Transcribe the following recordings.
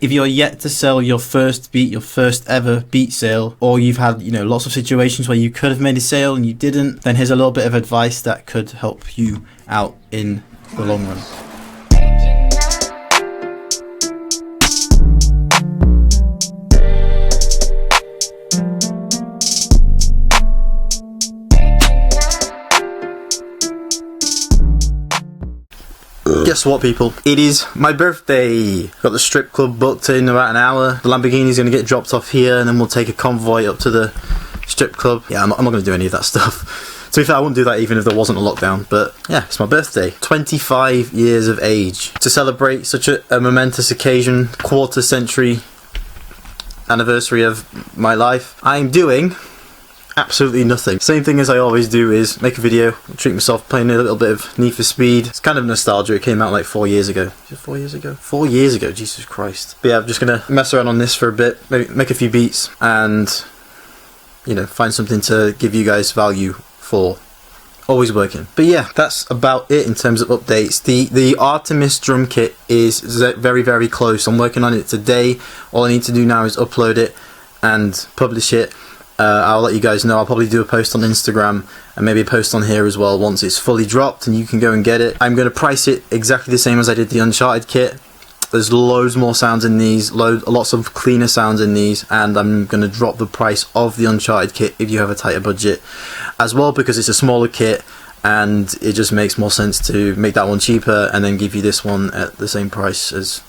If you're yet to sell your first beat, your first ever beat sale, or you've had, lots of situations where you could have made a sale and you didn't, then here's a little bit of advice that could help you out in the long run. Guess what, people? It is my birthday. Got the strip club booked in about an hour. The Lamborghini's going to get dropped off here, and then we'll take a convoy up to the strip club. Yeah, I'm not going to do any of that stuff. To be fair, I wouldn't do that even if there wasn't a lockdown. But yeah, it's my birthday. 25 years of age. To celebrate such a momentous occasion, quarter century anniversary of my life, I'm doing absolutely nothing. Same thing as I always do is make a video, treat myself playing a little bit of Need for Speed. It's kind of nostalgia. It came out like 4 years ago. Is it 4 years ago? 4 years ago, Jesus Christ. But yeah, I'm just gonna mess around on this for a bit, maybe make a few beats and, find something to give you guys value for. Always working. But yeah, that's about it in terms of updates. The Artemis drum kit is very, very close. I'm working on it today. All I need to do now is upload it and publish it. I'll let you guys know. I'll probably do a post on Instagram and maybe a post on here as well once it's fully dropped and you can go and get it. I'm going to price it exactly the same as I did the Uncharted kit. There's loads more sounds in these, lots of cleaner sounds in these, and I'm going to drop the price of the Uncharted kit if you have a tighter budget as well, because it's a smaller kit and it just makes more sense to make that one cheaper and then give you this one at the same price as...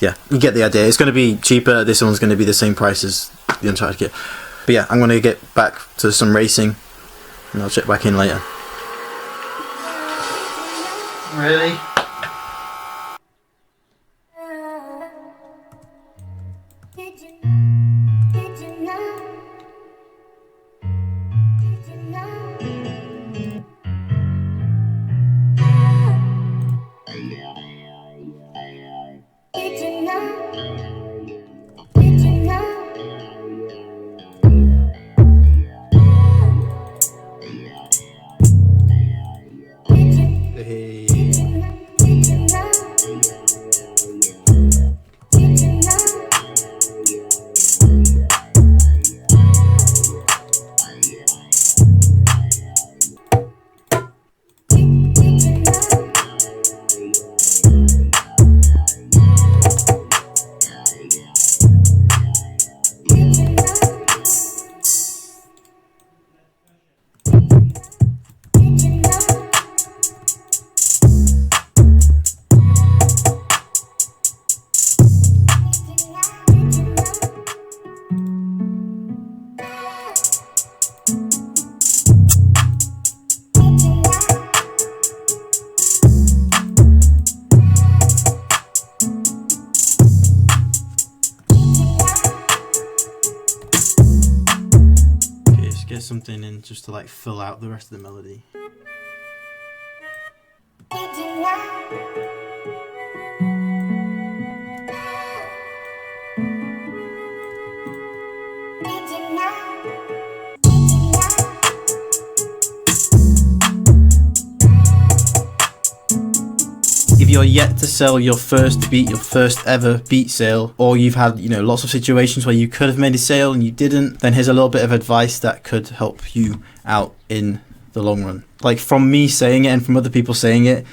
Yeah, you get the idea. It's going to be cheaper. This one's going to be the same price as the Uncharted kit. But yeah, I'm going to get back to some racing and I'll check back in later. Really? Get something in just to like fill out the rest of the melody. If you're yet to sell your first beat, your first ever beat sale, or you've had, lots of situations where you could have made a sale and you didn't, then here's a little bit of advice that could help you out in the long run. Like from me saying it and from other people saying it,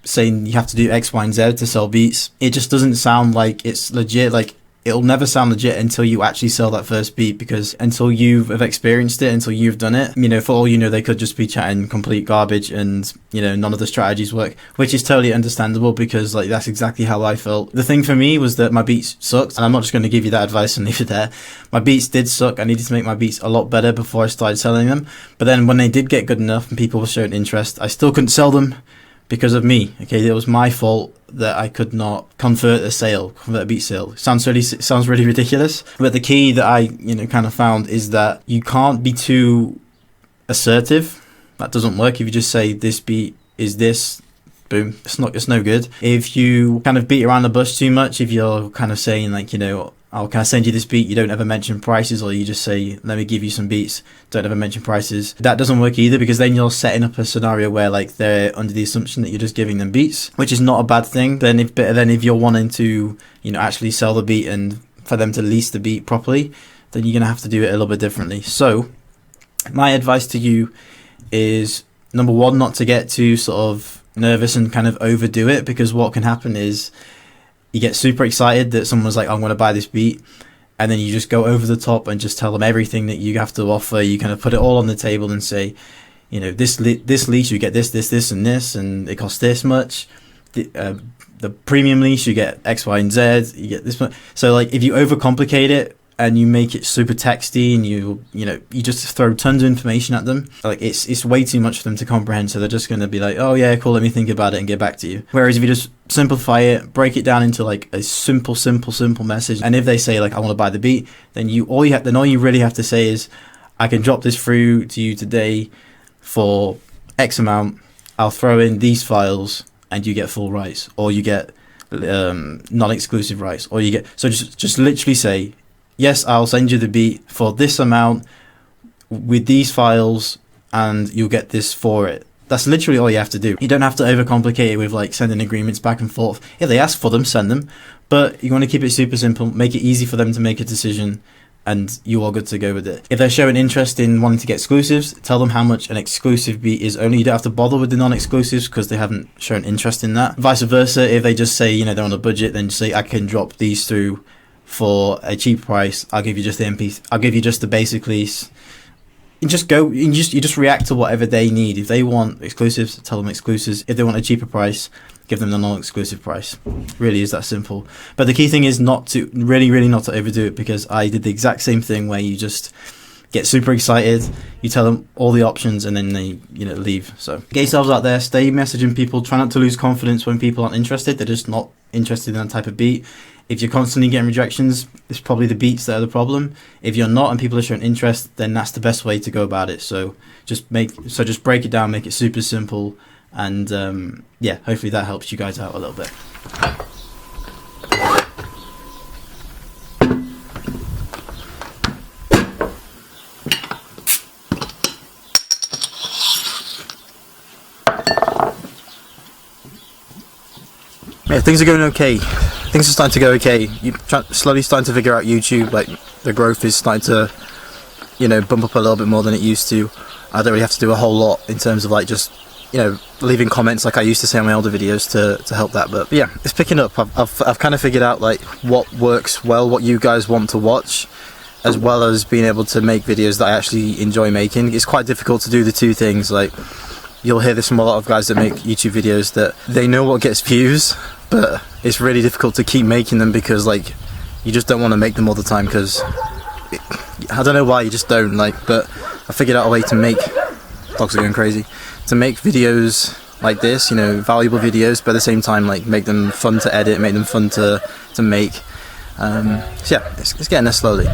saying you have to do X, Y, and Z to sell beats, it just doesn't sound like it's legit. Like, it'll never sound legit until you actually sell that first beat, because until you have experienced it, until you've done it, for all you know, they could just be chatting complete garbage and, none of the strategies work, which is totally understandable because, like, that's exactly how I felt. The thing for me was that my beats sucked, and I'm not just going to give you that advice and leave it there. My beats did suck. I needed to make my beats a lot better before I started selling them. But then when they did get good enough and people were showing interest, I still couldn't sell them because of me. Okay, it was my fault that I could not convert a beat sale. Sounds really ridiculous. But the key that I kind of found is that you can't be too assertive. That doesn't work. If you just say this beat is this, boom, it's no good. If you kind of beat around the bush too much, if you're kind of saying like, oh, can I send you this beat? You don't ever mention prices, or you just say, let me give you some beats, don't ever mention prices. That doesn't work either, because then you're setting up a scenario where like they're under the assumption that you're just giving them beats, which is not a bad thing. Then if you're wanting to, you know, actually sell the beat and for them to lease the beat properly, then you're gonna have to do it a little bit differently. So my advice to you is, number one, not to get too sort of nervous and kind of overdo it, because what can happen is you get super excited that someone's like, I'm going to buy this beat, and then you just go over the top and just tell them everything that you have to offer. You kind of put it all on the table and say, you know, this lease you get this, and it costs this much. The premium lease you get X, Y, and Z. You get this much. So like, if you overcomplicate it and you make it super texty, and you just throw tons of information at them, like it's way too much for them to comprehend. So they're just going to be like, oh yeah, cool, let me think about it and get back to you. Whereas if you just simplify it, break it down into like a simple message, and if they say like, I want to buy the beat, then all you really have to say is, I can drop this through to you today for X amount. I'll throw in these files and you get full rights, or you get non-exclusive rights, or you get, so just literally say, yes, I'll send you the beat for this amount with these files, and you'll get this for it. That's literally all you have to do. You don't have to overcomplicate it with like sending agreements back and forth. If they ask for them, send them. But you want to keep it super simple, make it easy for them to make a decision, and you are good to go with it. If they're showing interest in wanting to get exclusives, tell them how much an exclusive beat is only. You don't have to bother with the non-exclusives because they haven't shown interest in that. Vice versa, if they just say, you know, they're on a budget, then just say, I can drop these through for a cheap price. I'll give you just the I'll give you just the basic lease. And just go, you just react to whatever they need. If they want exclusives, tell them exclusives. If they want a cheaper price, give them the non-exclusive price. Really is that simple. But the key thing is not to really not to overdo it, because I did the exact same thing where you just get super excited, you tell them all the options, and then they, you know, leave. So get yourselves out there, stay messaging people, try not to lose confidence when people aren't interested. They're just not interested in that type of beat. If you're constantly getting rejections, it's probably the beats that are the problem. If you're not and people are showing interest, then that's the best way to go about it. So just break it down, make it super simple, and yeah, hopefully that helps you guys out a little bit. Yeah, things are going okay. Things are starting to go okay. You're slowly starting to figure out YouTube. Like, the growth is starting to, you know, bump up a little bit more than it used to. I don't really have to do a whole lot in terms of like just, you know, leaving comments like I used to say on my older videos to help that. But yeah, it's picking up. I've kind of figured out like what works well, what you guys want to watch, as well as being able to make videos that I actually enjoy making. It's quite difficult to do the two things. Like, you'll hear this from a lot of guys that make YouTube videos, that they know what gets views, but it's really difficult to keep making them because like you just don't want to make them all the time, because I don't know why, you just don't. Like, but I figured out a way to make, dogs are going crazy, to make videos like this, you know, valuable videos, but at the same time like make them fun to edit, make them fun to make. So yeah, it's getting there slowly.